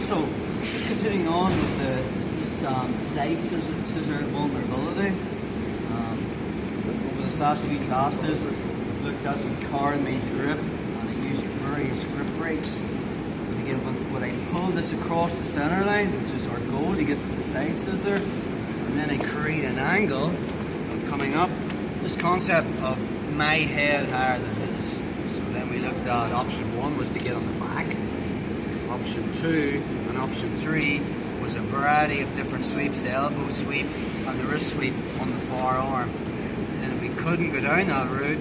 So, just continuing on with this side scissor vulnerability. Over this last few classes, I've looked at the car made grip, and I used various grip breaks. And again, when I pull this across the center line, which is our goal to get the side scissor, and then I create an angle coming up, this concept of my head higher than his. So then we looked at option 1 was to get on the back. Option 2 and option 3 was a variety of different sweeps, the elbow sweep and the wrist sweep on the far arm. And if we couldn't go down that route,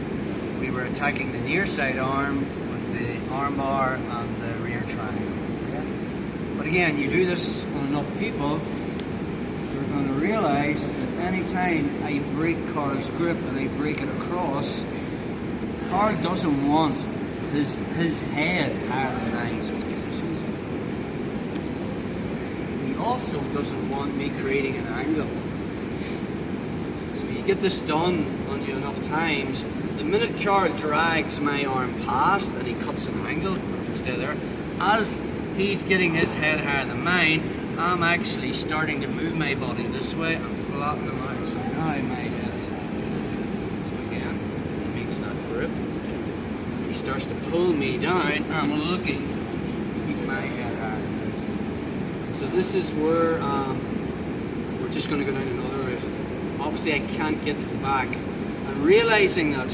we were attacking the near side arm with the arm bar and the rear triangle. Okay? But again, you do this on enough people, you're going to realize that anytime I break Carl's grip and I break it across, Carl doesn't want his head higher than mine. He also doesn't want me creating an angle. So you get this done on you enough times, the minute Carl drags my arm past and he cuts an angle, if I stay there, as he's getting his head higher than mine, I'm actually starting to move my body this way and flatten him out. So now my head is higher this. So again, he makes that grip. He starts to pull me down, and I'm looking to keep my head higher than this. So this is where we're just going to go down another route. Obviously I can't get to the back. And realizing that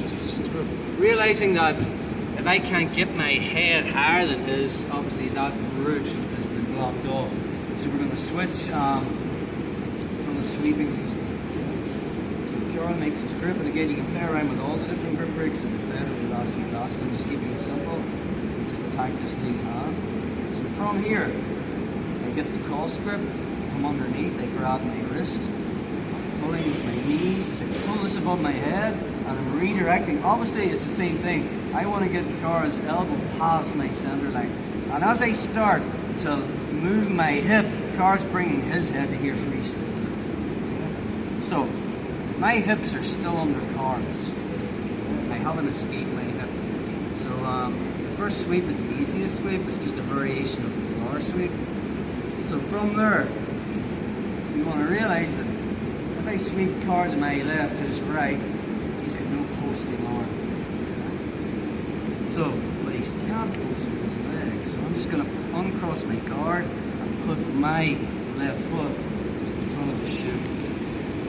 if I can't get my head higher than his, obviously that route has been blocked off. So we're going to switch from the sweeping system. So Carl makes his grip, and again you can play around with all the different grip breaks and play over the last few classes, and just keeping it simple. You just attack this lead hand. So from here, I get the cross grip, I come underneath, I grab my wrist, I'm pulling with my knees as I pull this above my head, and I'm redirecting. Obviously it's the same thing. I want to get Carl's elbow past my center line. And as I start to move my hip, Carl's bringing his head to here freest. So my hips are still under Carl's. I haven't escaped my hip. So the first sweep is the easiest sweep. It's just a variation of the floor sweep. So from there, you want to realize that if I sweep Carl to my left, to his right, he's got no posting arm. So what he can't post with his leg. So I'm just going to uncross my guard and put my left foot just in front of the shin.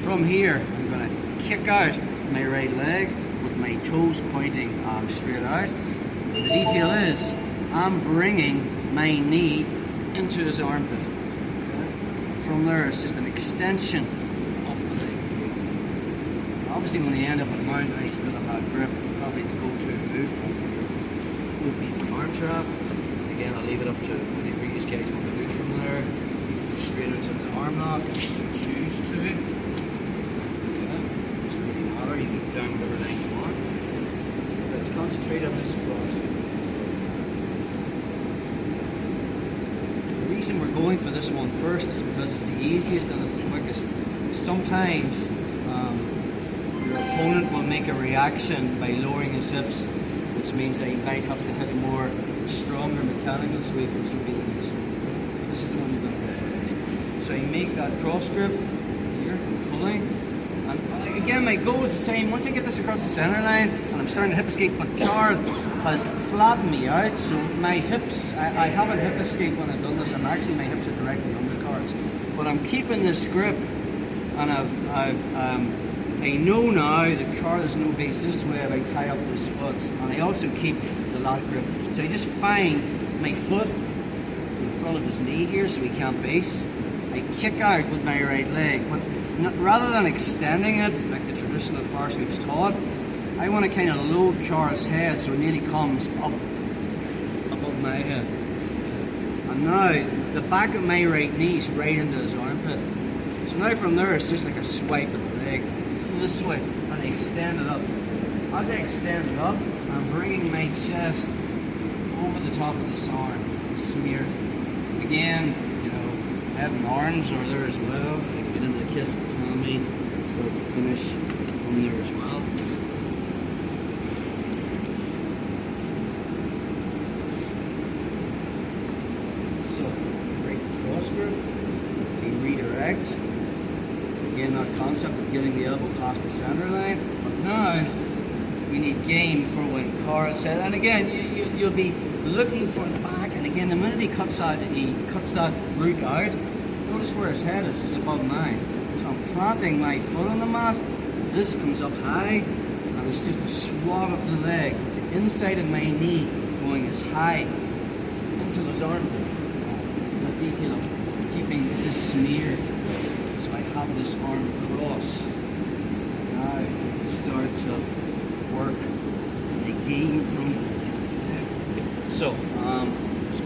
From here, I'm going to kick out my right leg with my toes pointing straight out. And the detail is, I'm bringing my knee into his armpit. From there, it's just an extension of the leg. Obviously, when they end up at a mount, I still have that grip. Probably the go-to move from here would be the arm trap. Again, I'll leave it up to any previous guys want to do from there. Straight out to the arm lock if you choose to. Okay, doesn't really matter, you can go down whatever line you want. Let's concentrate on this cross. The reason we're going for this one first is because it's the easiest and it's the quickest. Sometimes your opponent will make a reaction by lowering his hips, which means that he might have to hit a more stronger mechanical sweep, which would be the next one. This is the one you're going to go for. So you make that cross grip here, pulling, and again my goal is the same. Once I get this across the center line, and I'm starting to hip escape, but Carl has flattened me out, so my hips, I haven't hip escaped when I've done this, and actually my hips are directly under Carl's. But I'm keeping this grip, and I know now that Carl has no base this way if I tie up this foot, and I also keep the lat grip. So I just find my foot in front of his knee here so he can't base. I kick out with my right leg, but rather than extending it like the traditional far sweeps taught, I want to kind of load Carl's head so it nearly comes up above my head. And now the back of my right knee is right into his armpit. So now from there it's just like a swipe of the leg this way, and I extend it up. As I extend it up, I'm bringing my chest over the top of this arm and smear it. Again, you know, head and arms are there as well. I can get into the kiss and tummy, start to finish from there as well. So, break correct. Again, that concept of getting the elbow past the center line. But now, we need game for when Carl said, and again, you'll be looking for the back, and again, the minute he cuts that root out, notice where his head is, it's above mine. So I'm planting my foot on the mat, this comes up high, and it's just a swab of the leg, with the inside of my knee going as high into his armpit. The detail of keeping this smeared, so I have this arm across. Now it starts to work and the game from so